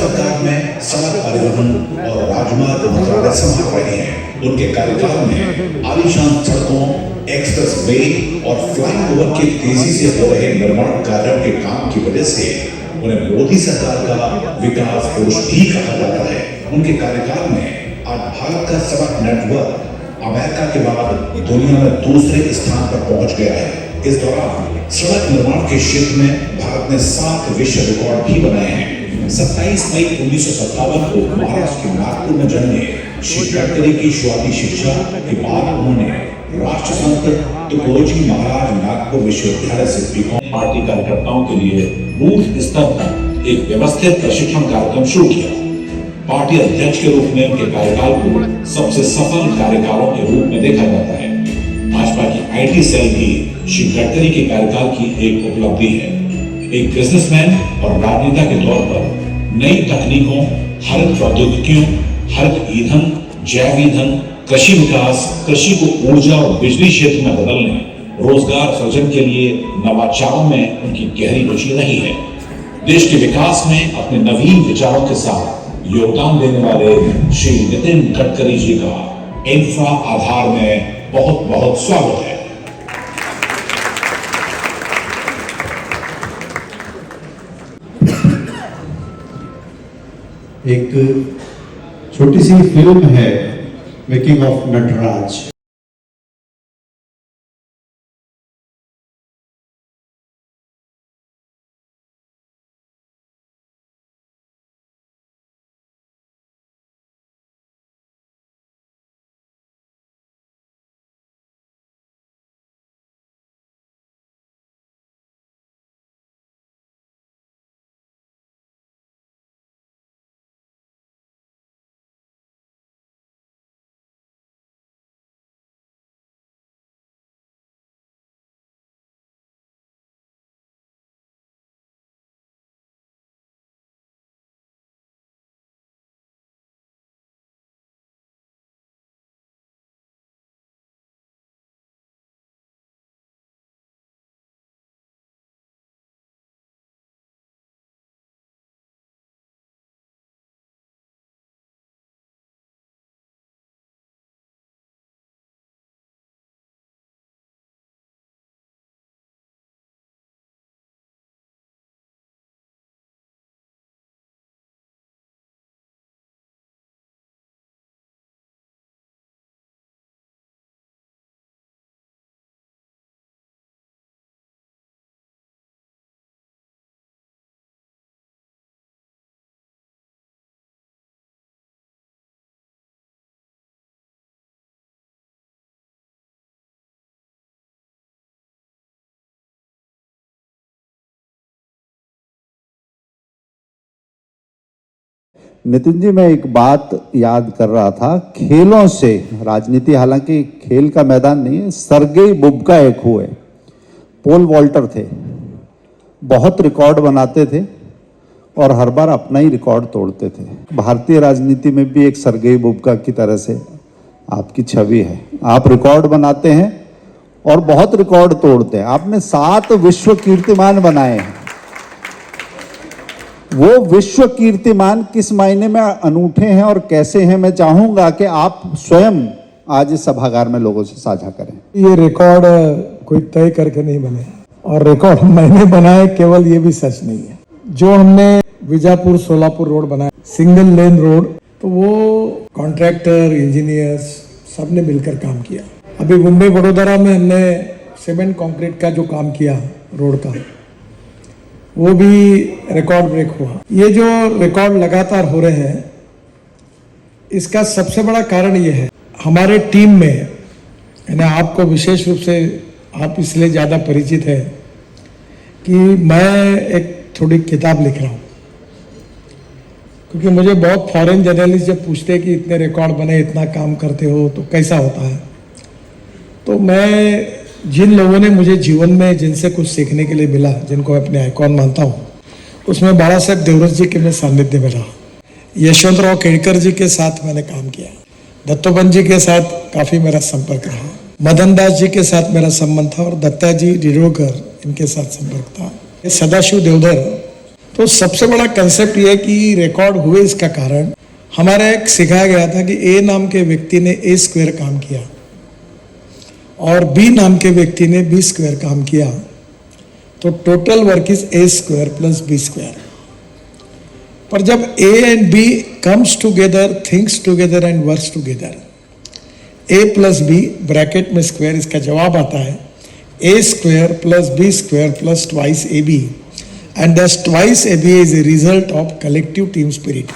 सरकार में सड़क परिवहन और राजमार्ग मंत्रालय संभाल रहे हैं। उनके कार्यकाल में आलीशान सड़कों, एक्सप्रेस वे और फ्लाईओवर के तेजी से हो रहे निर्माण कार्यों के काम की वजह से उन्हें मोदी सरकार का विकास पुरुष भी कहा जाता है। उनके कार्यकाल में आज भारत का सड़क नेटवर्क अमेरिका के बाद दुनिया में दूसरे स्थान पर पहुंच गया है। इस दौरान सड़क निर्माण के क्षेत्र में भारत ने 7 विश्व रिकॉर्ड भी बनाए हैं। 27 मई 1957 को महाराष्ट्र के नागपुर में जन्मे श्री गडकरी की शुरुआती शिक्षा के बाद उन्होंने राष्ट्रसंत तुकोजी महाराज नागपुर विश्वविद्यालय से बीकॉम पार्टी कार्यकर्ताओं के लिए बूथ स्तर पर एक व्यवस्थित प्रशिक्षण कार्यक्रम शुरू किया। पार्टी अध्यक्ष के रूप में उनके कार्यकाल को सबसे सफल कार्यकालों के रूप में देखा जाता है। भाजपा की आईटी सेल भी श्री गडकरी के कार्यकाल की एक उपलब्धि है। एक बिजनेसमैन और राजनेता के तौर पर नई तकनीकों, हरित प्रौद्योगिकियों, हरित ईंधन, जैव ईंधन, कृषि विकास, कृषि को ऊर्जा और बिजली क्षेत्र में बदलने, रोजगार सृजन के लिए नवाचारों में उनकी गहरी रुचि रही है। देश के विकास में अपने नवीन विचारों के साथ योगदान देने वाले श्री नितिन गडकरी जी का इंफ्रा आधार में बहुत बहुत स्वागत है। एक छोटी सी फिल्म है मेकिंग ऑफ नटराज। नितिन जी, मैं एक बात याद कर रहा था, खेलों से राजनीति, हालांकि खेल का मैदान नहीं है, सर्गेई बुबका एक हुए, पोल वॉल्टर थे, बहुत रिकॉर्ड बनाते थे और हर बार अपना ही रिकॉर्ड तोड़ते थे। भारतीय राजनीति में भी एक सर्गेई बुबका की तरह से आपकी छवि है। आप रिकॉर्ड बनाते हैं और बहुत रिकॉर्ड तोड़ते हैं। आपने 7 विश्व कीर्तिमान बनाए हैं। वो विश्व कीर्तिमान किस मायने में अनूठे हैं और कैसे हैं, मैं चाहूंगा कि आप स्वयं आज इस सभागार में लोगों से साझा करें। ये रिकॉर्ड कोई तय करके नहीं बने और रिकॉर्ड मैंने बनाए, केवल ये भी सच नहीं है। जो हमने बीजापुर सोलापुर रोड बनाया, सिंगल लेन रोड, तो वो कॉन्ट्रैक्टर, इंजीनियर्स सब ने मिलकर काम किया। अभी मुंबई वडोदरा में हमने सीमेंट कंक्रीट का जो काम किया रोड का, वो भी रिकॉर्ड ब्रेक हुआ। ये जो रिकॉर्ड लगातार हो रहे हैं, इसका सबसे बड़ा कारण ये है, हमारे टीम में, यानी आपको विशेष रूप से आप इसलिए ज़्यादा परिचित है कि मैं एक थोड़ी किताब लिख रहा हूँ, क्योंकि मुझे बहुत फॉरेन जर्नलिस्ट जब पूछते हैं कि इतने रिकॉर्ड बने, इतना काम करते हो तो कैसा होता है, तो मैं जिन लोगों ने मुझे जीवन में जिनसे कुछ सीखने के लिए मिला, जिनको मैं अपने आइकॉन मानता हूँ, उसमें बाला साहेब देवरस जी के मैं सानिध्य में रहा। यशवंतराव केड़कर जी के साथ मैंने काम किया, दत्तोपंत जी के साथ काफ़ी मेरा संपर्क रहा, मदन दास जी के साथ मेरा संबंध था और दत्ता जी डिडोकर इनके साथ संपर्क था, सदाशिव देवधर। तो सबसे बड़ा कंसेप्ट ये है कि रिकॉर्ड हुए इसका कारण हमारा एक सिखाया गया था कि ए नाम के व्यक्ति ने ए स्क्वायर काम किया और बी नाम के व्यक्ति ने बी स्क्वायर काम किया, तो total work is a square plus b square. पर जब a and b comes together, thinks together and works together, a plus b bracket में स्क्वायर, इसका जवाब आता है a square plus b square plus twice a b, and this twice a b is a result of collective team spirit.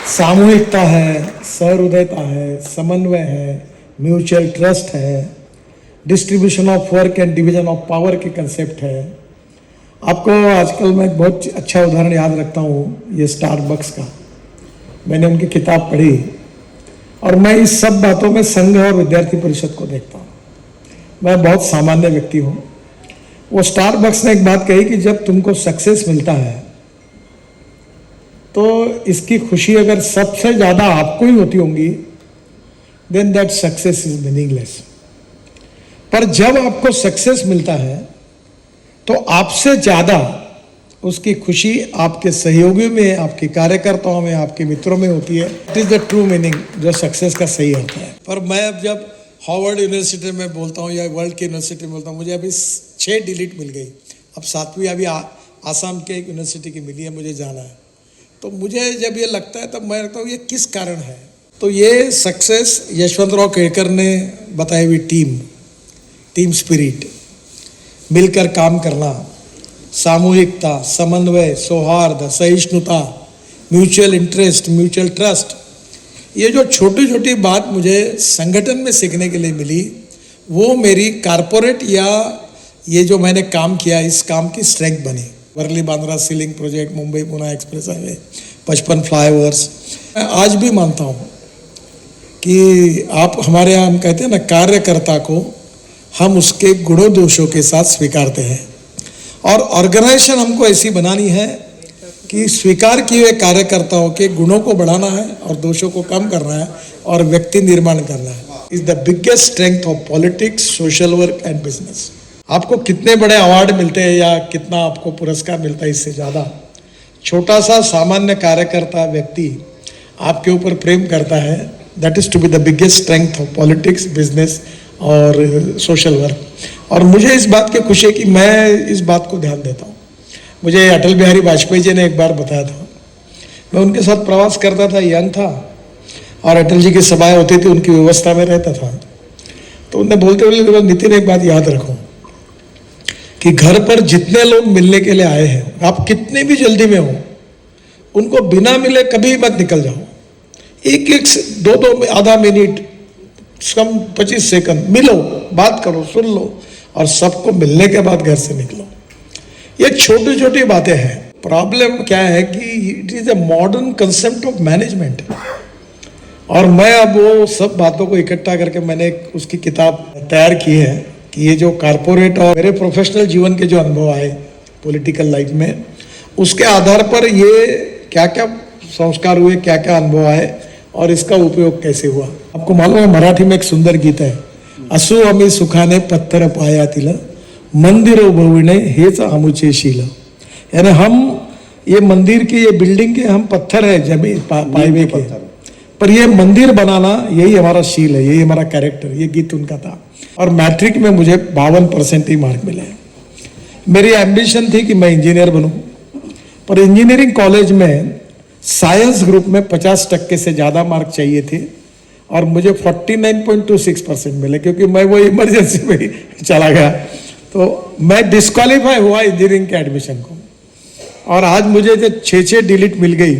सामूहिकता है, सहृदयता है, समन्वय है, म्यूचुअल ट्रस्ट है, distribution of work and division of power के कंसेप्ट है। आपको आजकल मैं एक बहुत अच्छा उदाहरण याद रखता हूँ, ये स्टारबक्स का। मैंने उनकी किताब पढ़ी और मैं इस सब बातों में संघ और विद्यार्थी परिषद को देखता हूँ। मैं बहुत सामान्य व्यक्ति हूँ। वो स्टारबक्स ने एक बात कही कि जब तुमको सक्सेस मिलता है तो इसकी खुशी अगर सबसे ज़्यादा आपको ही होती होंगी, then that success is meaningless. पर जब आपको सक्सेस मिलता है तो आपसे ज़्यादा उसकी खुशी आपके सहयोगियों में, आपके कार्यकर्ताओं में, आपके मित्रों में होती है। It is the true meaning जो सक्सेस का सही अर्थ है। पर मैं अब जब हार्वर्ड यूनिवर्सिटी में बोलता हूँ या वर्ल्ड की यूनिवर्सिटी में बोलता हूँ, मुझे अभी 6 डिलीट मिल गई। अब 7वीं अभी आसाम के एक यूनिवर्सिटी की मिली है, मुझे जाना है। तो मुझे जब ये लगता है तब मैं लगता हूँ ये किस कारण है। तो ये सक्सेस यशवंतराव केड़कर ने बताई हुई टीम स्पिरिट, मिलकर काम करना, सामूहिकता, समन्वय, सौहार्द, सहिष्णुता, म्यूचुअल इंटरेस्ट, म्यूचुअल ट्रस्ट, ये जो छोटी छोटी बात मुझे संगठन में सीखने के लिए मिली, वो मेरी कारपोरेट या ये जो मैंने काम किया इस काम की स्ट्रेंथ बनी। Worli Bandra sea link project, Mumbai Pune express highway, 55 flyovers. मैं आज भी मानता हूँ कि आप हमारे यहाँ हम कहते हैं ना, कार्यकर्ता को हम उसके गुणों दोषों के साथ स्वीकारते हैं, और ऑर्गेनाइजेशन हमको ऐसी बनानी है कि स्वीकार किए हुए कार्यकर्ताओं के गुणों को बढ़ाना है और दोषों को कम करना है और व्यक्ति निर्माण करना है। Is the biggest strength of politics, social work and business. आपको कितने बड़े अवार्ड मिलते हैं या कितना आपको पुरस्कार मिलता है, इससे ज़्यादा छोटा सा सामान्य कार्यकर्ता व्यक्ति आपके ऊपर प्रेम करता है, that is to be the biggest strength of politics, business और सोशल वर्क। और मुझे इस बात की खुशी है कि मैं इस बात को ध्यान देता हूँ। मुझे अटल बिहारी वाजपेयी जी ने एक बार बताया था, मैं उनके साथ प्रवास करता था, यंग था, और अटल जी की सभाएं होती थी, उनकी व्यवस्था में रहता था। तो उन्हें बोलते बोले, नितिन एक बात याद रखो कि घर पर जितने लोग मिलने के लिए आए हैं, आप कितने भी जल्दी में हो, उनको बिना मिले कभी मत निकल जाओ। एक एक 2-2 आधा मिनट, कम 25 सेकंड मिलो, बात करो, सुन लो, और सबको मिलने के बाद घर से निकलो। ये छोटी छोटी बातें हैं। प्रॉब्लम क्या है कि it is a modern concept of management, और मैं अब वो सब बातों को इकट्ठा करके मैंने उसकी किताब तैयार की है कि ये जो कारपोरेट और मेरे प्रोफेशनल जीवन के जो अनुभव आए पॉलिटिकल लाइफ में, उसके आधार पर ये क्या क्या संस्कार हुए, क्या क्या अनुभव आए और इसका उपयोग कैसे हुआ। आपको मालूम है, मराठी में एक सुंदर गीत है, असो आम्ही सुखाने पत्थर पायातील, मंदिर उभविणे हेच आमुचे शील। यानी हम ये मंदिर के, ये बिल्डिंग के हम पत्थर है जमीन पाइवे के, पर ये मंदिर बनाना यही हमारा शील है, यही हमारा कैरेक्टर। ये गीत उनका था। और मैट्रिक में मुझे 52% ही मार्क मिले। मेरी एम्बिशन थी कि मैं इंजीनियर बनूं, पर इंजीनियरिंग कॉलेज में साइंस ग्रुप में 50% से ज़्यादा मार्क चाहिए थे और मुझे 49.26% मिले, क्योंकि मैं वो इमरजेंसी में ही चला गया। तो मैं डिस्क्वालीफाई हुआ इंजीनियरिंग के एडमिशन को, और आज मुझे जब 6 डिलीट मिल गई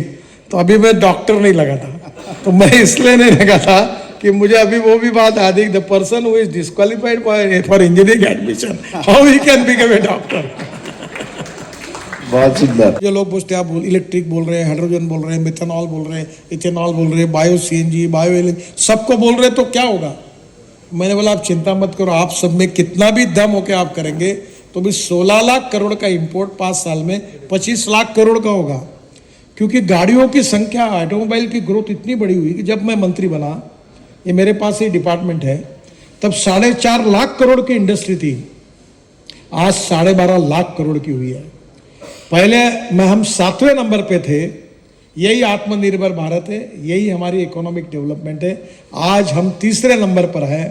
तो अभी मैं डॉक्टर नहीं लगा था। तो मैं इसलिए नहीं लगा था कि मुझे अभी वो भी बात आ गई, the person who is disqualified for engineering admission, how he can become a doctor. बहुत सुंदर। जो लोग पूछते हैं, आप इलेक्ट्रिक बोल रहे हैं, हाइड्रोजन बोल रहे हैं, मिथेनॉल बोल रहे हैं, इथेनॉल बोल रहे हैं, बायो सीएनजी, बायो, सबको बोल रहे हैं, तो क्या होगा? मैंने बोला आप चिंता मत करो, आप सब में कितना भी दम होके आप करेंगे तो भी 16 लाख करोड़ का इंपोर्ट 5 साल में 25 लाख करोड़ का होगा। क्योंकि गाड़ियों की संख्या, ऑटोमोबाइल की ग्रोथ इतनी बड़ी हुई कि जब मैं मंत्री बना, ये मेरे पास ही डिपार्टमेंट है, तब 4.5 लाख करोड़ की इंडस्ट्री थी, आज 12.5 लाख करोड़ की हुई है। पहले हम 7वें नंबर पे थे। यही आत्मनिर्भर भारत है, यही हमारी इकोनॉमिक डेवलपमेंट है। आज हम तीसरे नंबर पर है।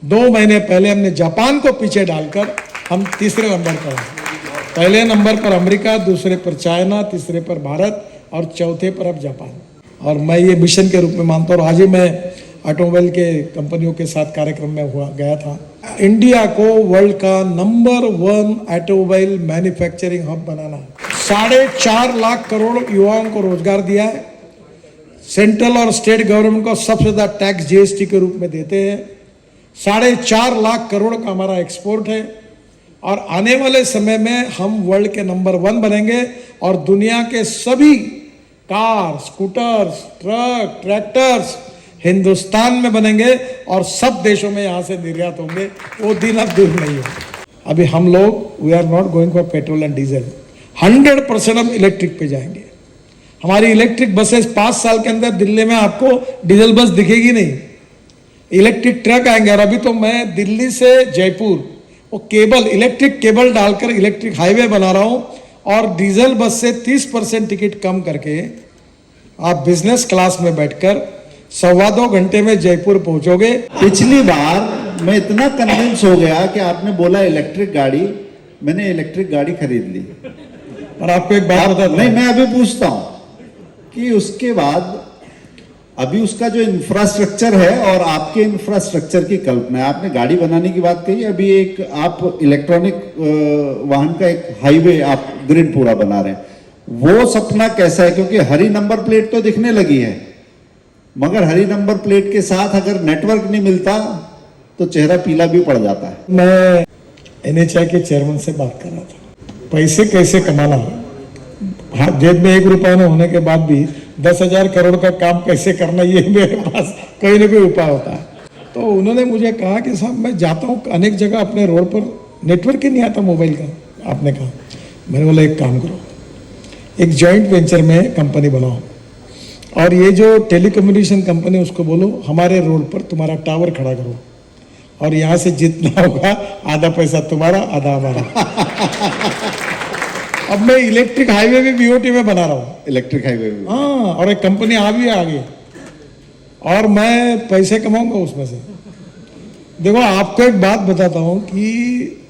2 महीने पहले हमने जापान को पीछे डालकर हम तीसरे नंबर पर हैं। पहले नंबर पर अमेरिका, दूसरे पर चाइना, तीसरे पर भारत और चौथे पर अब जापान। और मैं ये मिशन के रूप में मानता हूँ। आज ही मैं ऑटोमोबाइल के कंपनियों के साथ कार्यक्रम में गया था। इंडिया को वर्ल्ड का नंबर 1 ऑटोमोबाइल मैन्युफैक्चरिंग हब बनाना। 4.5 लाख करोड़ युवाओं को रोजगार दिया है। सेंट्रल और स्टेट गवर्नमेंट को सबसे ज्यादा टैक्स जीएसटी के रूप में देते हैं। 4.5 लाख करोड़ का हमारा एक्सपोर्ट है। और आने वाले समय में हम वर्ल्ड के नंबर 1 बनेंगे और दुनिया के सभी car, scooters, truck, tractors Hindustan में बनेंगे और सब देशों में यहाँ से निर्यात होंगे। वो दिन अब दूर नहीं है। अभी हम लोग we are not going for petrol and diesel, 100% हम इलेक्ट्रिक पे जाएंगे। हमारी इलेक्ट्रिक बसेस 5 साल के अंदर दिल्ली में आपको डीजल बस दिखेगी नहीं, इलेक्ट्रिक ट्रक आएंगे। और अभी तो मैं दिल्ली से जयपुर वो केबल, इलेक्ट्रिक केबल डालकर इलेक्ट्रिक हाईवे बना रहा हूं और डीजल बस से 30% टिकट कम करके आप बिजनेस क्लास में बैठकर 1.25 घंटे में जयपुर पहुंचोगे। पिछली बार मैं इतना कन्विंस हो गया कि आपने बोला इलेक्ट्रिक गाड़ी, मैंने इलेक्ट्रिक गाड़ी खरीद ली। और आपको एक बात बता दूं, नहीं, मैं अभी पूछता हूं कि उसके बाद अभी उसका जो इंफ्रास्ट्रक्चर है और आपके इंफ्रास्ट्रक्चर की कल्पना है। आपने गाड़ी बनाने की बात कही, अभी एक आप इलेक्ट्रॉनिक वाहन का एक हाईवे आप ग्रिड पूरा बना रहे हैं। वो सपना कैसा है? क्योंकि हरी नंबर प्लेट तो दिखने लगी है, मगर हरी नंबर प्लेट के साथ अगर नेटवर्क नहीं मिलता तो चेहरा पीला भी पड़ जाता है। मैं एनएचआई के चेयरमैन से बात कर रहा था, पैसे कैसे कमाना, हाथ जेब में 1 रुपया न होने के बाद भी 10,000 करोड़ का काम कैसे करना, ये मेरे पास कोई ना कोई उपाय होता है। तो उन्होंने मुझे कहा कि साहब मैं जाता हूँ अनेक जगह, अपने रोड पर नेटवर्क ही नहीं आता मोबाइल का। आपने कहा, मैंने बोला एक काम करो, एक जॉइंट वेंचर में कंपनी बनाओ और ये जो टेलीकम्युनिकेशन कंपनी उसको बोलो हमारे रोड पर तुम्हारा टावर खड़ा करो और यहाँ से जितना होगा आधा पैसा तुम्हारा आधा हमारा। अब मैं इलेक्ट्रिक हाईवे भी बीओटी में बना रहा हूँ, इलेक्ट्रिक हाईवे में। हाँ, और एक कंपनी आ भी है आगे और मैं पैसे कमाऊंगा उसमें से। देखो आपको एक बात बताता हूं कि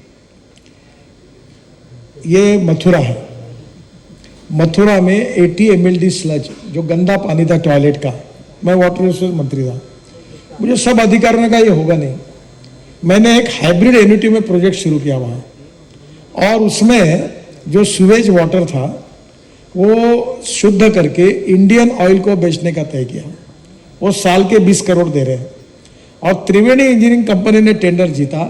ये मथुरा है, मथुरा में 80 mld स्लज, जो गंदा पानी था टॉयलेट का, मैं वाटर रिसोर्स मंत्री था, मुझे सब अधिकारियों ने कहा ये होगा नहीं। मैंने एक हाइब्रिड एन्युटी में प्रोजेक्ट शुरू किया वहाँ और उसमें जो सीवेज वाटर था वो शुद्ध करके इंडियन ऑयल को बेचने का तय किया। वो साल के 20 करोड़ दे रहे हैं और त्रिवेणी इंजीनियरिंग कंपनी ने टेंडर जीता।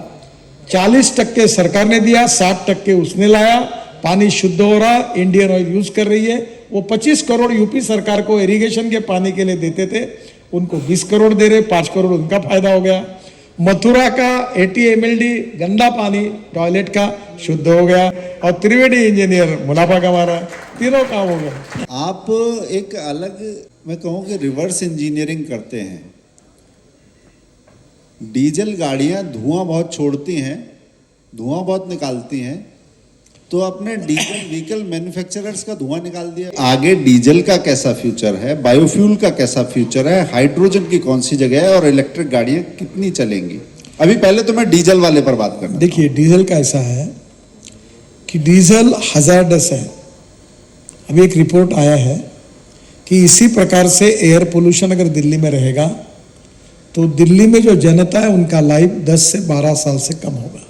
40% सरकार ने दिया, 60% उसने लाया। पानी शुद्ध हो रहा, इंडियन ऑयल यूज कर रही है। वो 25 करोड़ यूपी सरकार को इरिगेशन के पानी के लिए देते थे, उनको 20 करोड़ दे रहे, 5 करोड़ उनका फायदा हो गया। मथुरा का 80 mld गंदा पानी टॉयलेट का शुद्ध हो गया और त्रिवेणी इंजीनियर मुनाफा कमा रहा है। तीनों काम हो गया। आप एक अलग, मैं कहूँ कि रिवर्स इंजीनियरिंग करते हैं। डीजल गाड़ियां धुआं बहुत छोड़ती हैं, धुआं बहुत निकालती हैं, तो अपने डीजल व्हीकल मैन्युफैक्चरर्स का धुआं निकाल दिया। आगे डीजल का कैसा फ्यूचर है, बायोफ्यूल का कैसा फ्यूचर है, हाइड्रोजन की कौन सी जगह है और इलेक्ट्रिक गाड़ियां कितनी चलेंगी? अभी पहले तो मैं डीजल वाले पर बात करना। देखिए, डीजल का ऐसा है कि डीजल हजार्डस है। अभी एक रिपोर्ट आया है कि इसी प्रकार से एयर पोल्यूशन अगर दिल्ली में रहेगा तो दिल्ली में जो जनता है उनका लाइफ 10 से 12 साल से कम होगा।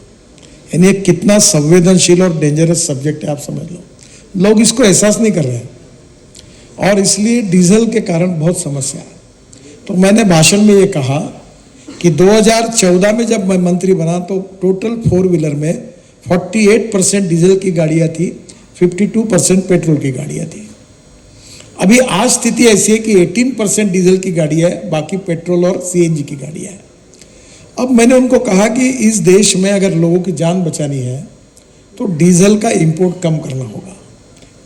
यानी कितना संवेदनशील और डेंजरस सब्जेक्ट है, आप समझ लो। लोग इसको एहसास नहीं कर रहे हैं और इसलिए डीजल के कारण बहुत समस्या है। तो मैंने भाषण में ये कहा कि 2014 में जब मैं मंत्री बना तो टोटल 4 व्हीलर में 48% डीजल की गाड़ियां थी, 52% पेट्रोल की गाड़ियां थी। अभी आज स्थिति ऐसी है कि 18% डीजल की गाड़ी है, बाकी पेट्रोल और सीएनजी की गाड़ियां है। अब मैंने उनको कहा कि इस देश में अगर लोगों की जान बचानी है तो डीजल का इंपोर्ट कम करना होगा,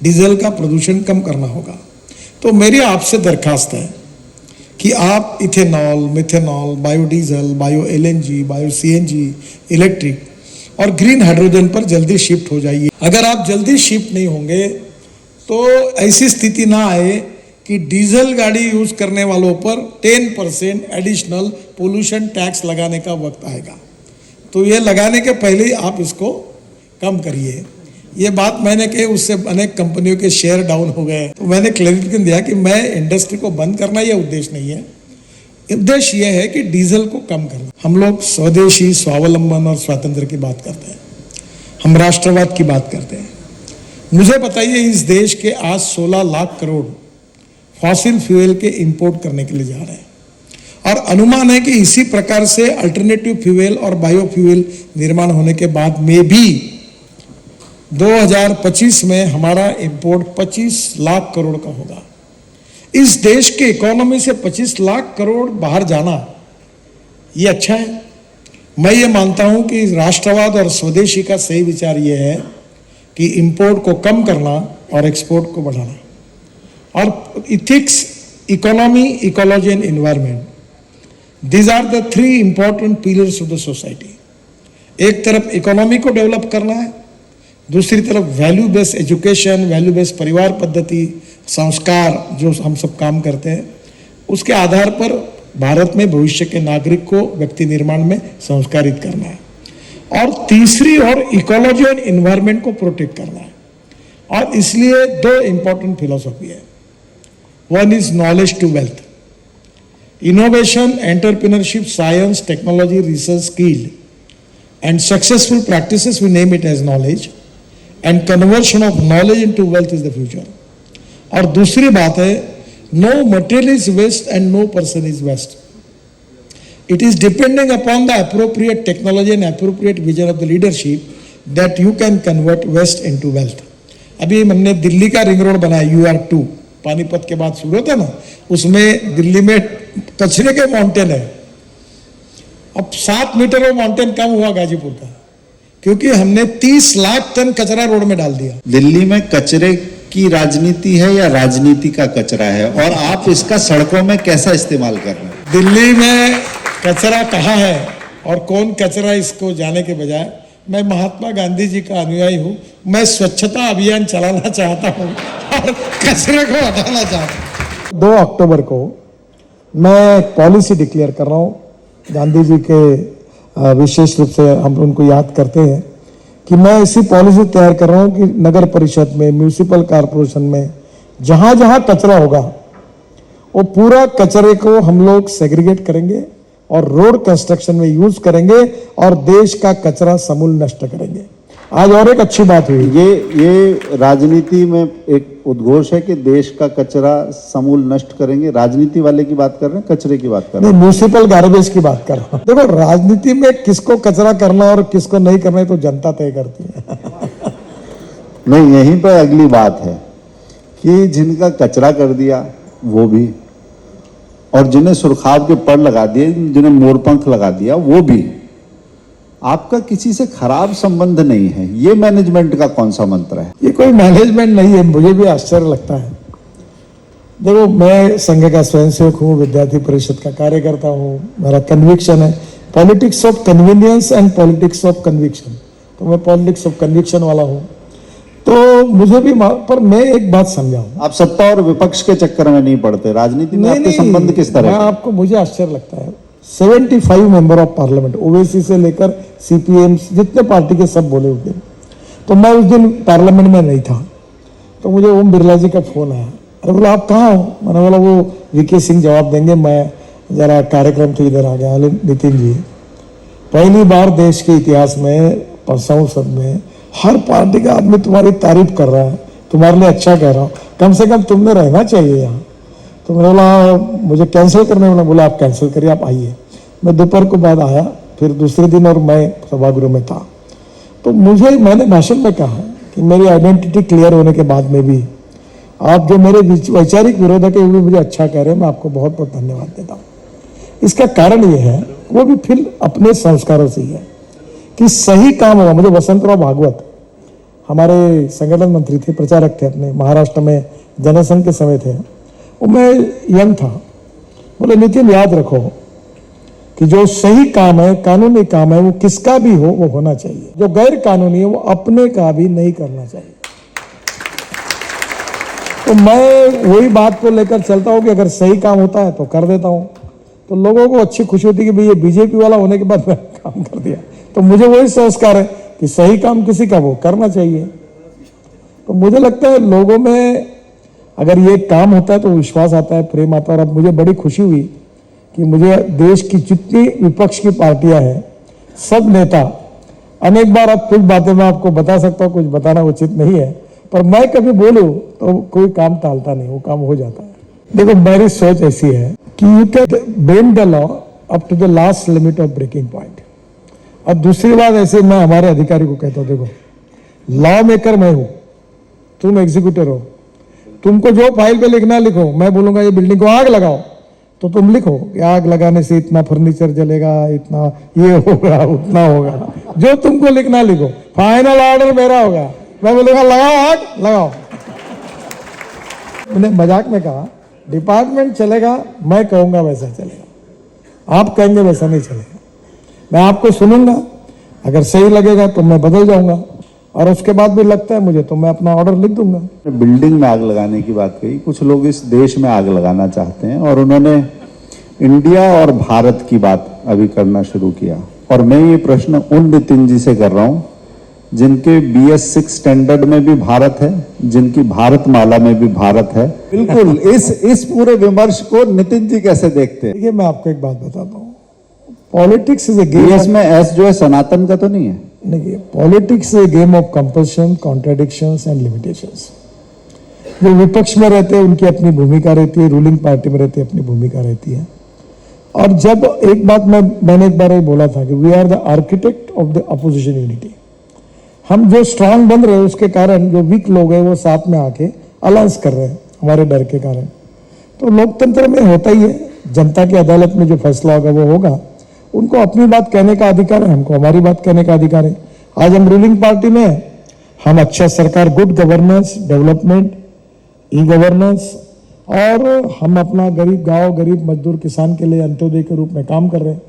डीजल का प्रदूषण कम करना होगा। तो मेरी आपसे दरखास्त है कि आप ethanol, methanol, biodiesel, bio LNG, bio CNG, electric और ग्रीन हाइड्रोजन पर जल्दी शिफ्ट हो जाइए। अगर आप जल्दी शिफ्ट नहीं होंगे तो ऐसी स्थिति ना आए कि डीजल गाड़ी यूज करने वालों पर 10% एडिशनल पोल्यूशन टैक्स लगाने का वक्त आएगा। तो ये लगाने के पहले ही आप इसको कम करिए। ये बात मैंने कही, उससे अनेक कंपनियों के शेयर डाउन हो गए। तो मैंने क्लैरिफिकेशन दिया कि मैं इंडस्ट्री को बंद करना यह उद्देश्य नहीं है। उद्देश्य यह है कि डीजल को कम करना। हम लोग स्वदेशी, स्वावलंबन और स्वातंत्र की बात करते हैं, हम राष्ट्रवाद की बात करते हैं। मुझे बताइए, इस देश के आज 16 लाख करोड़ फॉसिल फ्यूल के इंपोर्ट करने के लिए जा रहे हैं, और अनुमान है कि इसी प्रकार से अल्टरनेटिव फ्यूल और बायोफ्यूल निर्माण होने के बाद में भी 2025 में हमारा इंपोर्ट 25 लाख करोड़ का होगा। इस देश के इकोनॉमी से 25 लाख करोड़ बाहर जाना ये अच्छा है। मैं ये मानता हूं कि राष्ट्रवाद और स्वदेशी का सही विचार ये है कि इंपोर्ट को कम करना और एक्सपोर्ट को बढ़ाना, और ethics, economy, ecology and environment, these are the 3 important pillars of the society. एक तरफ इकोनॉमी को डेवलप करना है, दूसरी तरफ value based education, value based परिवार पद्धति, संस्कार जो हम सब काम करते हैं, उसके आधार पर भारत में भविष्य के नागरिक को व्यक्ति निर्माण में संस्कारित करना है, और तीसरी ओर इकोलॉजी और एनवायरनमेंट को प्रोटेक्ट करना है। और इसलिए 2 इंपॉर्टेंट फिलॉसफी है। One is knowledge to wealth, innovation, entrepreneurship, science, technology, research, skill and successful practices, we name it as knowledge, and conversion of knowledge into wealth is the future. और दूसरी बात है, no material is waste and no person is waste. It is depending upon the appropriate technology and appropriate vision of the leadership that you can convert waste into wealth. अभी हमने दिल्ली का ring road बनाया, UR2, Panipat के बाद शुरू होता ना, उसमें दिल्ली में कचरे के माउंटेन है। अब 7 मीटर वो माउंटेन कम हुआ गाजीपुर का, क्योंकि हमने 30 लाख टन कचरा रोड में डाल दिया। दिल्ली में कचरे की राजनीति है या राजनीति का कचरा है, और आप इसका सड़कों में कैसा इस्तेमाल कर रहे हैं? दिल्ली में कचरा कहाँ है और कौन कचरा, इसको जाने के बजाय मैं महात्मा गांधी जी का अनुयायी हूँ। मैं स्वच्छता अभियान चलाना चाहता हूँ और कचरे को हटाना चाहता हूँ। 2 अक्टूबर को मैं पॉलिसी डिक्लेयर कर रहा हूँ। गांधी जी के विशेष रूप से हम उनको याद करते हैं कि मैं ऐसी पॉलिसी तैयार कर रहा हूँ कि नगर परिषद में, म्यूनिसिपल कॉरपोरेशन में जहाँ जहाँ कचरा होगा वो पूरा कचरे को हम लोग सेग्रीगेट करेंगे और रोड कंस्ट्रक्शन में यूज करेंगे और देश का कचरा समूल नष्ट करेंगे। आज और एक अच्छी बात हुई, ये राजनीति में एक उद्घोष है कि देश का कचरा समूल नष्ट करेंगे। राजनीति वाले की बात कर रहे हैं, कचरे की बात कर रहे हैं? म्यूनिसिपल गार्बेज की बात कर रहा हूँ। देखो, राजनीति में किसको कचरा करना और किसको नहीं करना है तो जनता तय करती है। नहीं, यहीं पर अगली बात है कि जिनका कचरा कर दिया वो भी, और जिन्हें सुरखाब के पर लगा दिए, जिन्हें मोरपंख लगा दिया वो भी। आपका किसी से खराब संबंध नहीं है, ये मैनेजमेंट का कौन सा मंत्र है? ये कोई मैनेजमेंट नहीं है, मुझे भी आश्चर्य लगता है। देखो, मैं संघ का स्वयंसेवक हूँ, विद्यार्थी परिषद का कार्यकर्ता हूँ। मेरा कन्विक्शन है politics of convenience and politics of conviction, तो मैं पॉलिटिक्स ऑफ कन्विक्शन वाला हूँ। तो मुझे भी, पर मैं एक बात समझाऊं, आप सत्ता और विपक्ष के चक्कर में नहीं पड़ते, राजनीति में आपके संबंध किस तरह? मैं आपको, मुझे आश्चर्य लगता है, 75 मेंबर ऑफ पार्लियामेंट, ओवैसी से लेकर CPM, जितने पार्टी के सब बोले उस दिन। तो मैं उस दिन पार्लियामेंट में नहीं था, तो मुझे ओम बिरला जी का फोन आया। अरे बोला, आप कहाँ हो? मैंने बोला वो VK सिंह जवाब देंगे, मैं जरा कार्यक्रम से इधर आ गया। नितिन जी, पहली बार देश के इतिहास में संसद में हर पार्टी का आदमी तुम्हारी तारीफ कर रहा है, तुम्हारे लिए अच्छा कह रहा हूँ, कम से कम तुमने रहना चाहिए यहाँ। तो मैंने बोला मुझे कैंसिल करने वाला, बोला आप कैंसिल करिए, आप आइए। मैं दोपहर को बाद आया, फिर दूसरे दिन, और मैं सभागृह में था। तो मैंने भाषण में कहा कि मेरी आइडेंटिटी क्लियर होने के बाद में भी आप जो मेरे वैचारिक विरोधक है वो भी मुझे अच्छा कह रहे हैं, मैं आपको बहुत बहुत धन्यवाद देता हूँ। इसका कारण ये है, वो भी फिर अपने संस्कारों से ही है कि सही काम होगा। मुझे वसंतराव भागवत, हमारे संगठन मंत्री थे, प्रचारक थे, अपने महाराष्ट्र में जनसंघ के समय थे, वो मैं यंग था, बोले नितिन याद रखो कि जो सही काम है, कानूनी काम है, वो किसका भी हो वो होना चाहिए, जो गैर कानूनी है वो अपने का भी नहीं करना चाहिए। तो मैं वही बात को लेकर चलता हूँ कि अगर सही काम होता है तो कर देता हूँ। तो लोगों को अच्छी खुशी होती है कि भाई ये बीजेपी वाला होने के बाद मैंने काम कर दिया। तो मुझे वही संस्कार है कि सही काम किसी का वो करना चाहिए। तो मुझे लगता है लोगों में अगर ये काम होता है तो विश्वास आता है, प्रेम आता है। और अब मुझे बड़ी खुशी हुई कि मुझे देश की जितनी विपक्ष की पार्टियां हैं, सब नेता, अनेक बार अब कुछ बातें मैं आपको बता सकता हूँ, कुछ बताना उचित नहीं है, पर मैं कभी बोलूं तो कोई काम टालता नहीं, वो काम हो जाता है। देखो मेरी सोच ऐसी है कि you can bend the law up to the last limit of breaking point. और दूसरी बात ऐसे मैं हमारे अधिकारी को कहता हूँ, देखो लॉ मेकर मैं हूं, तुम एग्जीक्यूटर हो, तुमको जो फाइल पे लिखना लिखो। मैं बोलूंगा ये बिल्डिंग को आग लगाओ तो तुम लिखो कि आग लगाने से इतना फर्नीचर जलेगा, इतना ये होगा, उतना होगा, जो तुमको लिखना लिखो, फाइनल ऑर्डर मेरा होगा। मैं बोलूंगा लगाओ आग लगाओ। मैंने मजाक में कहा डिपार्टमेंट चलेगा, मैं कहूंगा वैसा चलेगा, आप कहेंगे वैसा नहीं चलेगा। मैं आपको सुनूंगा, अगर सही लगेगा तो मैं बदल जाऊंगा, और उसके बाद भी लगता है मुझे तो मैं अपना ऑर्डर लिख दूंगा। बिल्डिंग में आग लगाने की बात कही, कुछ लोग इस देश में आग लगाना चाहते हैं और उन्होंने इंडिया और भारत की बात अभी करना शुरू किया। और मैं ये प्रश्न उन नितिन जी से कर रहा हूं जिनके BS6 स्टैंडर्ड में भी भारत है, जिनकी भारत माला में भी भारत है। बिल्कुल इस पूरे विमर्श को नितिन जी कैसे देखते हैं? देखिए मैं आपको एक बात बताता हूँ, पॉलिटिक्स इज ए गेम। इसमें एस जो है सनातन का तो नहीं है? देखिए politics is a game of compulsion, contradictions and limitations. जो विपक्ष में रहते हैं उनकी अपनी भूमिका रहती है, रूलिंग पार्टी में रहती है अपनी भूमिका रहती है। और जब एक बात मैंने एक बार ये बोला था कि we are the architect of the opposition unity. हम जो स्ट्रांग बन रहे हैं उसके कारण जो वीक लोग हैं वो साथ में आके अलायंस कर रहे हैं हमारे डर के कारण। तो लोकतंत्र में होता ही है, जनता की अदालत में जो फैसला होगा वो होगा। उनको अपनी बात कहने का अधिकार है, हमको हमारी बात कहने का अधिकार है। आज हम रूलिंग पार्टी में हैं, हम अच्छा सरकार, good governance, development, e governance, और हम अपना गरीब गांव, गरीब मजदूर, किसान के लिए अंत्योदय के रूप में काम कर रहे हैं।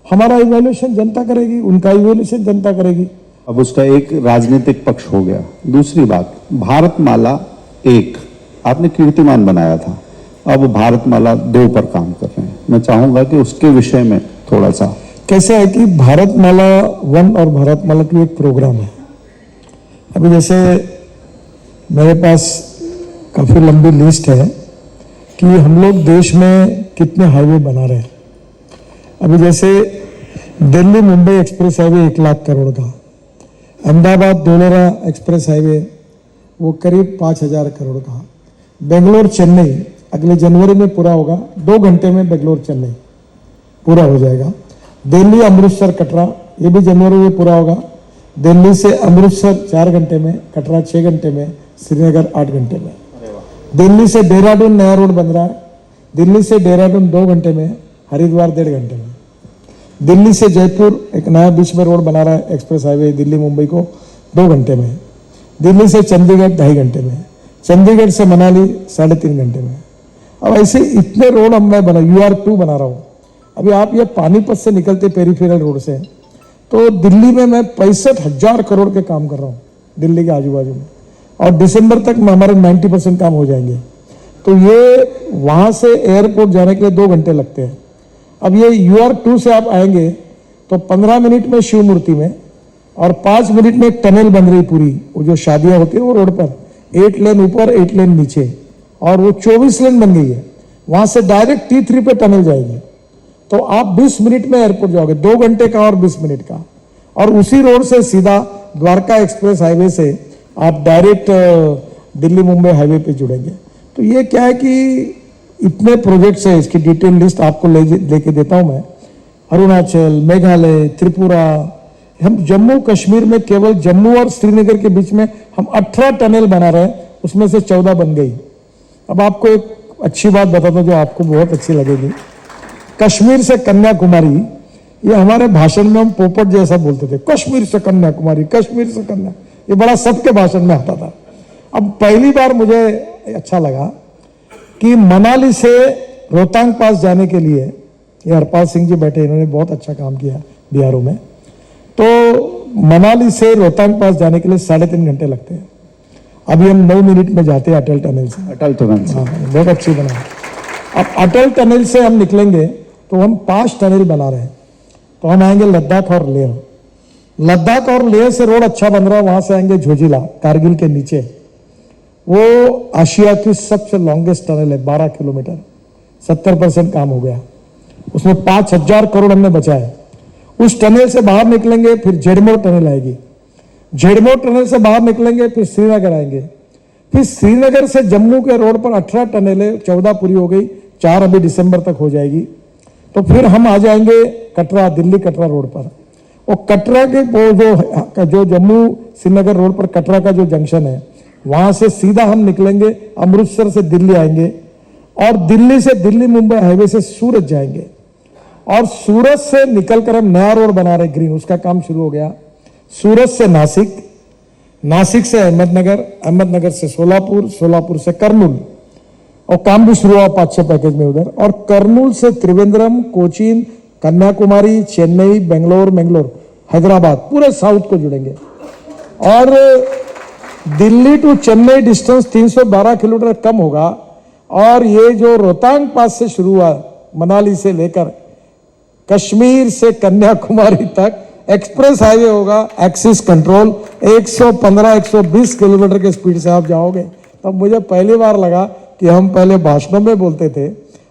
हमारा इवैल्यूएशन जनता करेगी, उनका इवैल्यूएशन जनता करेगी। अब उसका एक राजनीतिक पक्ष हो गया। दूसरी बात, भारतमाला 1 आपने कीर्तिमान बनाया था, अब भारतमाला 2 पर काम कर रहे हैं। मैं चाहूंगा कि उसके विषय में थोड़ा सा। कैसे है कि भारतमाला 1 और भारतमाला 2 एक प्रोग्राम है। अभी जैसे मेरे पास काफी लंबी लिस्ट है कि हम लोग देश में कितने हाईवे बना रहे हैं। अभी जैसे दिल्ली मुंबई एक्सप्रेस हाईवे 1 लाख करोड़ का, अहमदाबाद धोलेरा एक्सप्रेस हाईवे वो करीब 5,000 करोड़ का, बेंगलोर चेन्नई अगले जनवरी में पूरा होगा, 2 घंटे में बेंगलोर चेन्नई पूरा हो जाएगा। दिल्ली अमृतसर कटरा ये भी जनवरी में पूरा होगा। दिल्ली से अमृतसर 4 घंटे में, कटरा 6 घंटे में, श्रीनगर 8 घंटे में। दिल्ली से देहरादून नया रोड बन रहा है, दिल्ली से देहरादून 2 घंटे में, हरिद्वार 1.5 घंटे में। दिल्ली से जयपुर एक नया बीच में रोड बना रहा है एक्सप्रेस हाईवे, दिल्ली मुंबई को 2 घंटे में। दिल्ली से चंडीगढ़ 2.5 घंटे में, चंडीगढ़ से मनाली 3.5 घंटे में। अब ऐसे इतने रोड हम मैं बना, UR2 बना रहा हूँ। अभी आप ये पानीपत से निकलते पेरीफेरल रोड से, तो दिल्ली में मैं 65,000 करोड़ के काम कर रहा हूँ दिल्ली के आजू बाजू में, और दिसंबर तक में हमारे 90% काम हो जाएंगे। तो ये वहां से एयरपोर्ट जाने के लिए 2 घंटे लगते हैं। अब ये UR2 से आप आएंगे तो 15 मिनट में शिव मूर्ति में, और 5 मिनट में एक टनल बन रही पूरी, वो जो शादियां होती है वो रोड पर 8 लेन ऊपर 8 लेन नीचे, और वो 24 लेन बन गई है। वहां से डायरेक्ट T3 पे टनल जाएगी, तो आप 20 मिनट में एयरपोर्ट जाओगे, 2 घंटे का और 20 मिनट का। और उसी रोड से सीधा द्वारका एक्सप्रेस हाईवे से आप डायरेक्ट दिल्ली मुंबई हाईवे पे जुड़ेंगे। तो ये क्या है कि इतने प्रोजेक्ट्स है, इसकी डिटेल लिस्ट आपको लेके देता हूं मैं। अरुणाचल, मेघालय, त्रिपुरा, हम जम्मू कश्मीर में केवल जम्मू और श्रीनगर के बीच में हम 18 टनल बना रहे हैं, उसमें से 14 बन गई। अब आपको एक अच्छी बात बताता हूं जो आपको बहुत अच्छी लगेगी। कश्मीर से कन्याकुमारी, ये हमारे भाषण में हम पोपट जैसा बोलते थे, कश्मीर से कन्याकुमारी, कश्मीर से कन्या, ये बड़ा सबके भाषण में आता था। अब पहली बार मुझे अच्छा लगा कि मनाली से रोहतांग पास जाने के लिए, ये हरपाल सिंह जी बैठे, इन्होंने बहुत अच्छा काम किया BRO में, तो मनाली से रोहतांग पास जाने के लिए 3.5 घंटे लगते हैं। अभी हम 9 मिनट में जाते हैं अटल टनल से। अटल टनल से हाँ, बहुत अच्छी बना है। अब अटल टनल से हम निकलेंगे तो हम 5 टनल बना रहे हैं, तो हम आएंगे लद्दाख और लेह। लद्दाख और लेह से रोड अच्छा बन रहा है, वहां से आएंगे झोजिला, कारगिल के नीचे। वो एशिया की सबसे लॉन्गेस्ट टनल है, 12 किलोमीटर, 70% काम हो गया। उसमें 5,000 करोड़ हमने बचाए। उस टनल से बाहर निकलेंगे, फिर जेडमोर टनल आएगी। जेडमोर टनल से बाहर निकलेंगे, फिर श्रीनगर आएंगे। फिर श्रीनगर से जम्मू के रोड पर 18 टनलें, 14 पूरी हो गई, 4 अभी दिसंबर तक हो जाएगी। तो फिर हम आ जाएंगे कटरा, दिल्ली कटरा रोड पर। और कटरा के वो जो जम्मू श्रीनगर रोड पर कटरा का जो जंक्शन है, वहां से सीधा हम निकलेंगे, अमृतसर से दिल्ली आएंगे, और दिल्ली से दिल्ली मुंबई हाईवे से सूरत जाएंगे। और सूरत से निकलकर हम नया रोड बना रहे ग्रीन, उसका काम शुरू हो गया। सूरत से नासिक, नासिक से अहमदनगर, अहमदनगर से सोलापुर, सोलापुर से कर्नूल, और काम भी शुरू हुआ 5-6 पैकेज में उधर। और कर्नूल से त्रिवेंद्रम, कोचीन, कन्याकुमारी, चेन्नई, बेंगलोर, हैदराबाद, पूरे साउथ को जुड़ेंगे। और Delhi to Chennai distance 312 kilometre कम होगा। और ये जो रोहतांग पास से शुरू हुआ, मनाली से लेकर कश्मीर से कन्याकुमारी तक एक्सप्रेस हाईवे होगा, एक्सिस कंट्रोल, 115-120 किलोमीटर के स्पीड से आप जाओगे। तब मुझे पहली बार लगा कि हम पहले भाषणों में बोलते थे,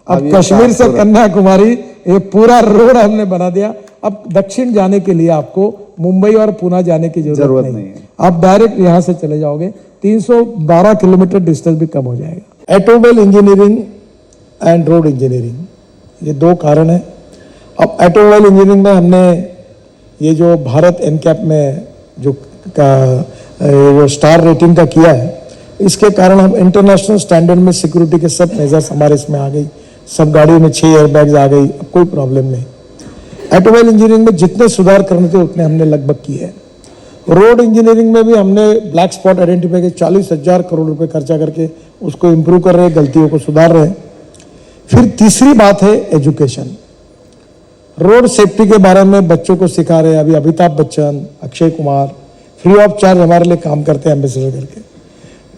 अब कश्मीर से कन्याकुमारी ये पूरा रोड हमने बना दिया। अब दक्षिण जाने के लिए आपको मुंबई और पुणे जाने की जरूरत नहीं है, आप डायरेक्ट यहां से चले जाओगे। 312 किलोमीटर डिस्टेंस भी कम हो जाएगा। Automobile engineering and road engineering, ये 2 कारण है। अब ऑटोमोबाइल इंजीनियरिंग में हमने ये जो भारत एनकैप में जो स्टार रेटिंग का किया है, इसके कारण हम इंटरनेशनल स्टैंडर्ड में सिक्योरिटी के सब मेजर्स हमारे इसमें आ गई, सब गाड़ियों में 6 एयरबैग्स आ गई, अब कोई प्रॉब्लम नहीं। ऑटोमोबाइल इंजीनियरिंग में जितने सुधार करने थे उतने हमने लगभग किए हैं। रोड इंजीनियरिंग में भी हमने ब्लैक स्पॉट आइडेंटिफाई के 40,000 करोड़ रुपए खर्चा करके उसको इंप्रूव कर रहे हैं, गलतियों को सुधार रहे हैं। फिर तीसरी बात है एजुकेशन। रोड सेफ्टी के बारे में बच्चों को सिखा रहे हैं। अभी Amitabh Bachchan, Akshay Kumar free of charge हमारे लिए काम करते हैं एम्बेसडर करके,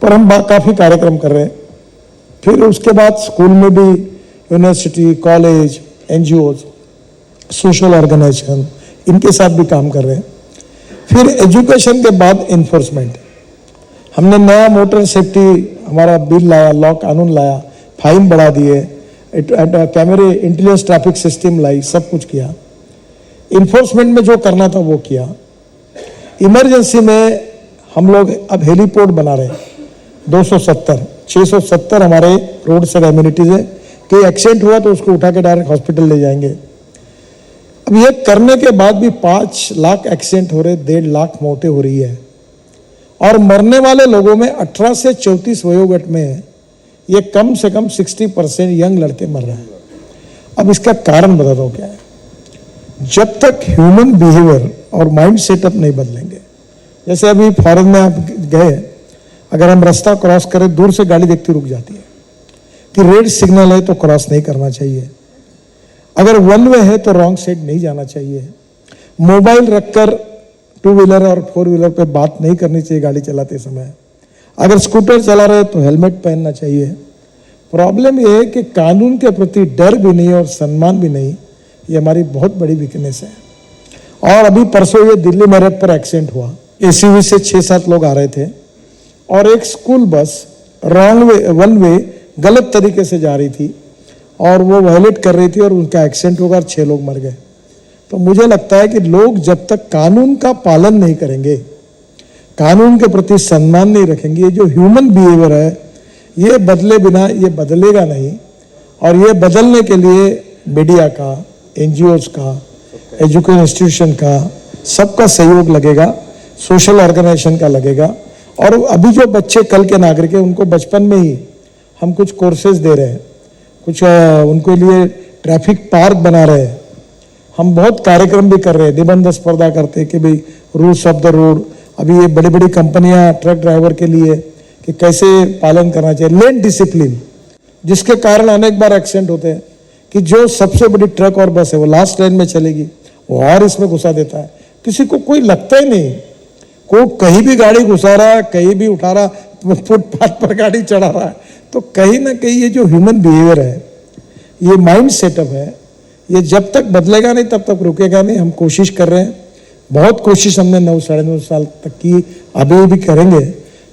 पर हम काफ़ी कार्यक्रम कर रहे हैं। फिर उसके बाद स्कूल में भी university, college, NGOs, social organisation, इनके साथ भी काम कर रहे हैं। फिर एजुकेशन के बाद इन्फोर्समेंट, हमने नया मोटर सेफ्टी हमारा बिल लाया, लॉ कानून लाया, फाइन बढ़ा दिए, कैमरे, इंटेलिजेंस ट्रैफिक सिस्टम लाई, सब कुछ किया। इन्फोर्समेंट में जो करना था वो किया। इमरजेंसी में हम लोग अब हेलीपोर्ट बना रहे हैं, 670 हमारे रोड साइड एम्यूनिटीज है। कोई एक्सीडेंट हुआ तो उसको उठा के डायरेक्ट हॉस्पिटल ले जाएंगे। अब ये करने के बाद भी 5 लाख एक्सीडेंट हो रहे, 1.5 लाख मौतें हो रही है, और मरने वाले लोगों में 18 से 34 वयोगट में ये कम से कम 60% यंग लड़के मर रहे हैं। अब इसका कारण बताता हूँ क्या है। जब तक ह्यूमन बिहेवियर और माइंड सेटअप नहीं बदलेंगे, जैसे अभी फॉरेन में आप गए, अगर हम रास्ता क्रॉस करें, दूर से गाड़ी देखती रुक जाती है कि रेड सिग्नल है तो क्रॉस नहीं करना चाहिए। अगर वन वे है तो रॉन्ग साइड नहीं जाना चाहिए। मोबाइल रखकर 2 व्हीलर और 4 व्हीलर पे बात नहीं करनी चाहिए गाड़ी चलाते समय। अगर स्कूटर चला रहे तो हेलमेट पहनना चाहिए। प्रॉब्लम यह है कि कानून के प्रति डर भी नहीं और सम्मान भी नहीं, ये हमारी बहुत बड़ी वीकनेस है। और अभी परसों ये दिल्ली मेरठ पर एक्सीडेंट हुआ, एसयूवी से 6-7 लोग आ रहे थे और एक school bus wrong way, one way गलत तरीके से जा रही थी और वो वायलेट कर रही थी और उनका एक्सीडेंट होगा और 6 लोग मर गए। तो मुझे लगता है कि लोग जब तक कानून का पालन नहीं करेंगे, कानून के प्रति सम्मान नहीं रखेंगे, ये जो ह्यूमन बिहेवियर है ये बदले बिना ये बदलेगा नहीं। और ये बदलने के लिए मीडिया का, एनजीओज का, एजुकेशन इंस्टीट्यूशन का, सबका सहयोग लगेगा, सोशल ऑर्गेनाइजेशन का लगेगा। और अभी जो बच्चे कल के नागरिक हैं उनको बचपन में ही हम कुछ कोर्सेज दे रहे हैं, कुछ उनके लिए ट्रैफिक पार्क बना रहे हैं, हम बहुत कार्यक्रम भी कर रहे हैं, निबंध स्पर्धा करते हैं कि भाई रूल्स ऑफ द रोड। अभी ये बड़ी बड़ी कंपनियां ट्रक ड्राइवर के लिए कि कैसे पालन करना चाहिए, लेन डिसिप्लिन, जिसके कारण अनेक बार एक्सीडेंट होते हैं कि जो सबसे बड़ी ट्रक और बस है वो लास्ट लाइन में चलेगी, वो और इसमें घुसा देता है, किसी को कोई लगता ही नहीं। को कहीं भी गाड़ी घुसा रहा है, कहीं भी उठा रहा, फुटपाथ पर गाड़ी चढ़ा रहा है, तो कहीं ना कहीं ये जो ह्यूमन बिहेवियर है, ये माइंड सेटअप है, ये जब तक बदलेगा नहीं तब तक रुकेगा नहीं। हम कोशिश कर रहे हैं, बहुत कोशिश हमने 9 साढ़े 9 साल तक की, अभी भी करेंगे।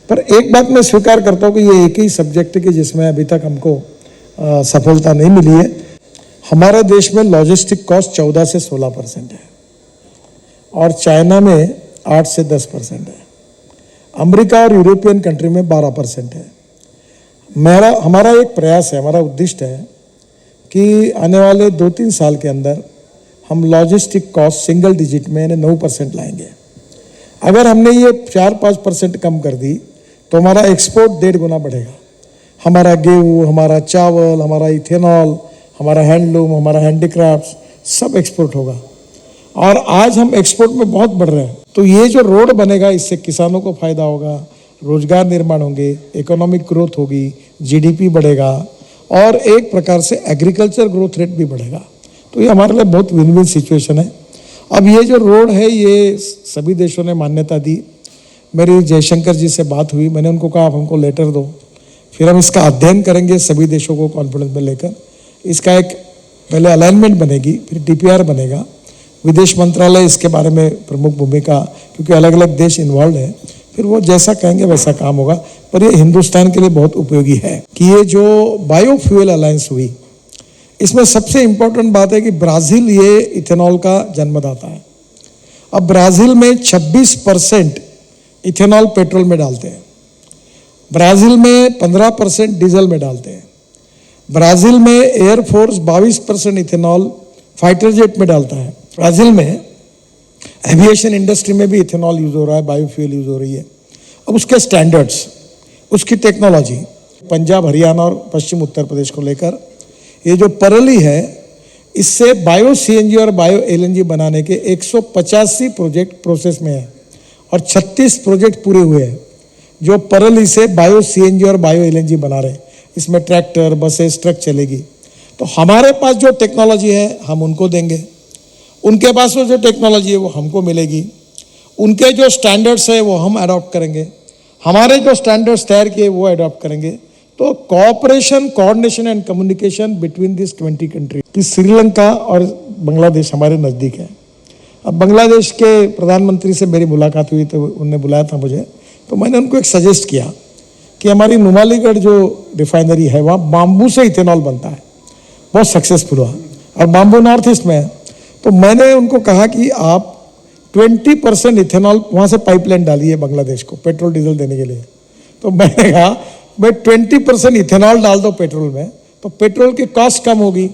पर एक बात मैं स्वीकार करता हूँ कि ये एक ही सब्जेक्ट है कि जिसमें अभी तक हमको सफलता नहीं मिली है। हमारे देश में लॉजिस्टिक कॉस्ट 14 से 16% है और चाइना में 8 से 10% है। अमेरिका और यूरोपियन कंट्री में 12% है। हमारा एक प्रयास है, हमारा उद्दिष्ट है कि आने वाले 2-3 साल के अंदर हम लॉजिस्टिक कॉस्ट सिंगल डिजिट में 9% लाएंगे। अगर हमने ये 4-5% कम कर दी तो हमारा एक्सपोर्ट 1.5 गुना बढ़ेगा। हमारा गेहूँ, हमारा चावल, हमारा इथेनॉल, हमारा हैंडलूम, हमारा हैंडीक्राफ्ट्स सब एक्सपोर्ट होगा और आज हम एक्सपोर्ट में बहुत बढ़ रहे हैं। तो ये जो रोड बनेगा, इससे किसानों को फायदा होगा, रोजगार निर्माण होंगे, इकोनॉमिक ग्रोथ होगी, जीडीपी बढ़ेगा और एक प्रकार से एग्रीकल्चर ग्रोथ रेट भी बढ़ेगा। तो ये हमारे लिए बहुत विन विन सिचुएशन है। अब ये जो रोड है, ये सभी देशों ने मान्यता दी। मेरी जयशंकर जी से बात हुई, मैंने उनको कहा आप हमको लेटर दो, फिर हम इसका अध्ययन करेंगे सभी देशों को कॉन्फिडेंस में लेकर। इसका एक पहले अलाइनमेंट बनेगी, फिर डीपीआर बनेगा। विदेश मंत्रालय इसके बारे में प्रमुख भूमिका, क्योंकि अलग अलग देश इन्वॉल्व है, फिर वो जैसा कहेंगे वैसा काम होगा। पर ये हिंदुस्तान के लिए बहुत उपयोगी है कि ये जो बायोफ्यूल अलायंस हुई, इसमें सबसे इंपॉर्टेंट बात है कि ब्राजील ये इथेनॉल का जन्मदाता है। अब ब्राजील में 26% इथेनॉल पेट्रोल में डालते हैं, ब्राजील में 15% डीजल में डालते हैं, ब्राजील में एयरफोर्स 22% इथेनॉल फाइटर जेट में डालता है, ब्राजील में एविएशन इंडस्ट्री में भी इथेनॉल यूज हो रहा है, बायोफ्यूल यूज हो रही है। अब उसके स्टैंडर्ड्स, उसकी टेक्नोलॉजी, पंजाब, हरियाणा और पश्चिम उत्तर प्रदेश को लेकर ये जो परली है, इससे बायो सीएनजी और बायो एलएनजी बनाने के 185 प्रोजेक्ट प्रोसेस में है और 36 प्रोजेक्ट पूरे हुए हैं जो परली से बायो सीएनजी और बायो एलएनजी बना रहे हैं। इसमें ट्रैक्टर, बसेस, ट्रक चलेगी। तो हमारे पास जो टेक्नोलॉजी है हम उनको देंगे, उनके पास जो टेक्नोलॉजी है वो हमको मिलेगी, उनके जो स्टैंडर्ड्स है वो हम अडॉप्ट करेंगे, हमारे जो स्टैंडर्ड्स तैयार किए वो अडॉप्ट करेंगे। तो cooperation, coordination and communication between this 20 country कि श्रीलंका और बांग्लादेश हमारे नज़दीक है। अब बांग्लादेश के प्रधानमंत्री से मेरी मुलाकात हुई तो उन्होंने बुलाया था मुझे, तो मैंने उनको एक सजेस्ट किया कि हमारी नुमालीगढ़ जो रिफाइनरी है वहाँ बाम्बू से इथेनॉल बनता है, बहुत सक्सेसफुल हुआ और बाम्बू नॉर्थ ईस्ट में है। तो मैंने उनको कहा कि आप 20% इथेनॉल वहाँ से पाइपलाइन डालिए बांग्लादेश को पेट्रोल डीजल देने के लिए। तो मैंने कहा भाई 20% इथेनॉल डाल दो पेट्रोल में, तो पेट्रोल की कॉस्ट कम होगी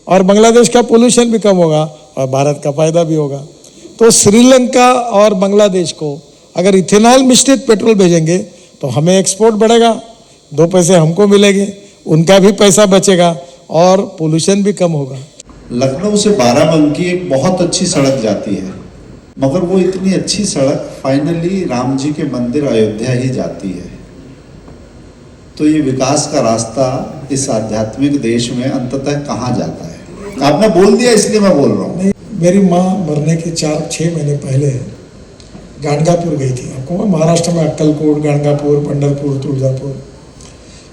और बांग्लादेश का पोल्यूशन भी कम होगा और भारत का फायदा भी होगा। तो श्रीलंका और बांग्लादेश को अगर इथेनॉल मिश्रित पेट्रोल भेजेंगे तो हमें एक्सपोर्ट बढ़ेगा, 2 पैसे हमको मिलेंगे, उनका भी पैसा बचेगा और पोल्यूशन भी कम होगा। लखनऊ से बाराबंकी एक बहुत अच्छी सड़क जाती है, मगर वो इतनी अच्छी सड़क फाइनली राम जी के मंदिर अयोध्या ही जाती है। तो ये विकास का रास्ता इस आध्यात्मिक देश में अंततः कहाँ जाता है? आपने बोल दिया इसलिए मैं बोल रहा हूँ। मेरी माँ मरने के 4-6 महीने पहले गाणगापुर गई थी। आपको महाराष्ट्र में अक्कलकोट, गाणगापुर, पंढरपुर, तुळजापुर,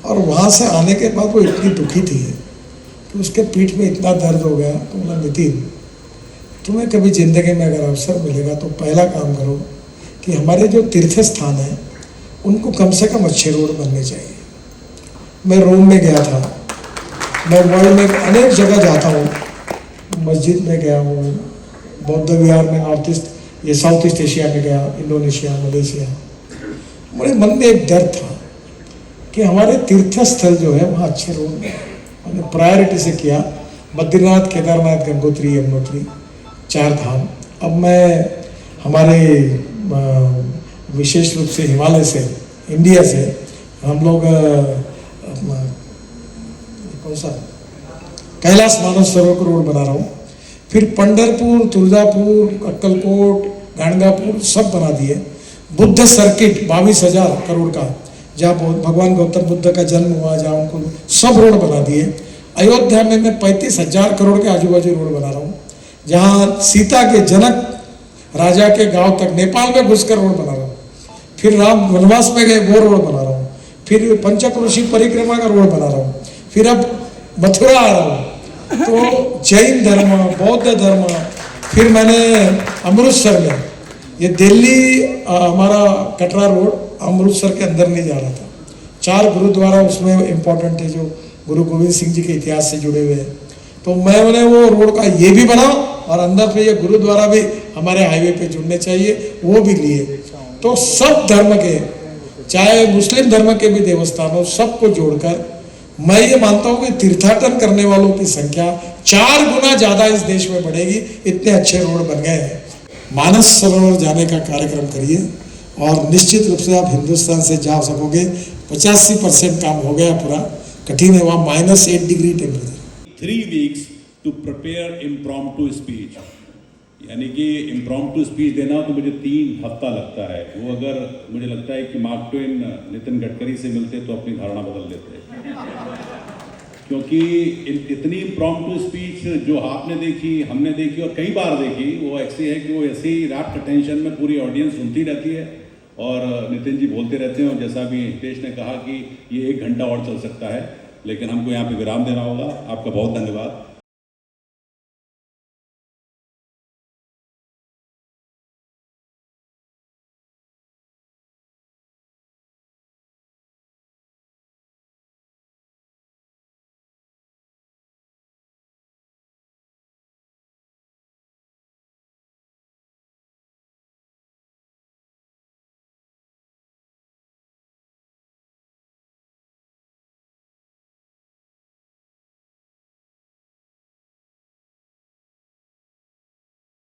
और वहाँ से आने के बाद वो इतनी दुखी थी कि उसके पीठ में इतना दर्द हो गया। तो बोला नितिन, तुम्हें कभी ज़िंदगी में अगर अवसर मिलेगा तो पहला काम करो कि हमारे जो तीर्थ स्थान हैं उनको कम से कम अच्छे रोड बनने चाहिए। मैं रोम में गया था, मैं वर्ल्ड में अनेक जगह जाता हूँ, मस्जिद में गया हूँ, बौद्ध विहार में, नॉर्थ ईस्ट, ये साउथ ईस्ट एशिया में गया, इंडोनेशिया, मलेशिया। मेरे मन में एक डर था कि हमारे तीर्थ स्थल जो है वहाँ अच्छे रोड में, मैंने प्रायोरिटी से किया बद्रीनाथ, केदारनाथ, गंगोत्री, यमुनोत्री, 4 धाम। अब मैं हमारे विशेष रूप से हिमालय से, इंडिया से हम लोग कौन सा कैलाश मानस सरोवर को रोड बना रहा हूँ। फिर पंढरपुर, तुळजापुर, अक्कलकोट, गाणगापुर सब बना दिए। बुद्ध सर्किट 22,000 करोड़ का, जहाँ भगवान गौतम बुद्ध का जन्म हुआ, जहाँ उनको सब रोड बना दिए। अयोध्या में मैं 35,000 करोड़ के आजू बाजू रोड बना रहा हूँ, जहाँ सीता के जनक राजा के गांव तक नेपाल में घुसकर रोड बना रहा हूँ। फिर राम वनवास में गए वो रोड बना रहा हूँ, फिर पंचक्रोशी परिक्रमा का रोड बना रहा हूँ, फिर अब मथुरा आ रहा हूँ। तो जैन धर्म, बौद्ध धर्म, फिर मैंने अमृतसर में, ये दिल्ली हमारा कटरा रोड अमृतसर के अंदर नहीं जा रहा था, 4 गुरुद्वारा उसमें इम्पोर्टेंट है जो गुरु गोविंद सिंह जी के इतिहास से जुड़े हुए हैं। तो मैंने वो रोड का ये भी बना और अंदर पे ये गुरुद्वारा भी हमारे हाईवे पे जुड़ने चाहिए, वो भी लिए। तो सब धर्म के, चाहे मुस्लिम धर्म के भी देवस्थानों, सबको जोड़कर मैं ये मानता हूँ कि तीर्थाटन करने वालों की संख्या 4 गुना ज्यादा इस देश में बढ़ेगी, इतने अच्छे रोड बन गए हैं। मानस सरोवर जाने का कार्यक्रम करिए और निश्चित रूप से आप हिंदुस्तान से जा सकोगे। 85% काम हो गया पूरा, कठिन है वहाँ -8 degree temperature. 3 weeks to prepare impromptu speech, यानी कि इम्प्रॉम्प्टू स्पीच देना तो मुझे 3 हफ्ता लगता है। वो अगर मुझे लगता है कि मार्क ट्वेन नितिन गडकरी से मिलते तो अपनी धारणा बदल देते, क्योंकि इतनी इम्प्रॉम्प्टू स्पीच जो आपने देखी, हमने देखी और कई बार देखी, वो ऐसी है कि वो ऐसे ही रैप्ट अटेंशन में पूरी ऑडियंस सुनती रहती है और नितिन जी बोलते रहते हैं। और जैसा अभी हितेश ने कहा कि ये 1 घंटा और चल सकता है, लेकिन हमको यहाँ पे विराम देना होगा। आपका बहुत धन्यवाद।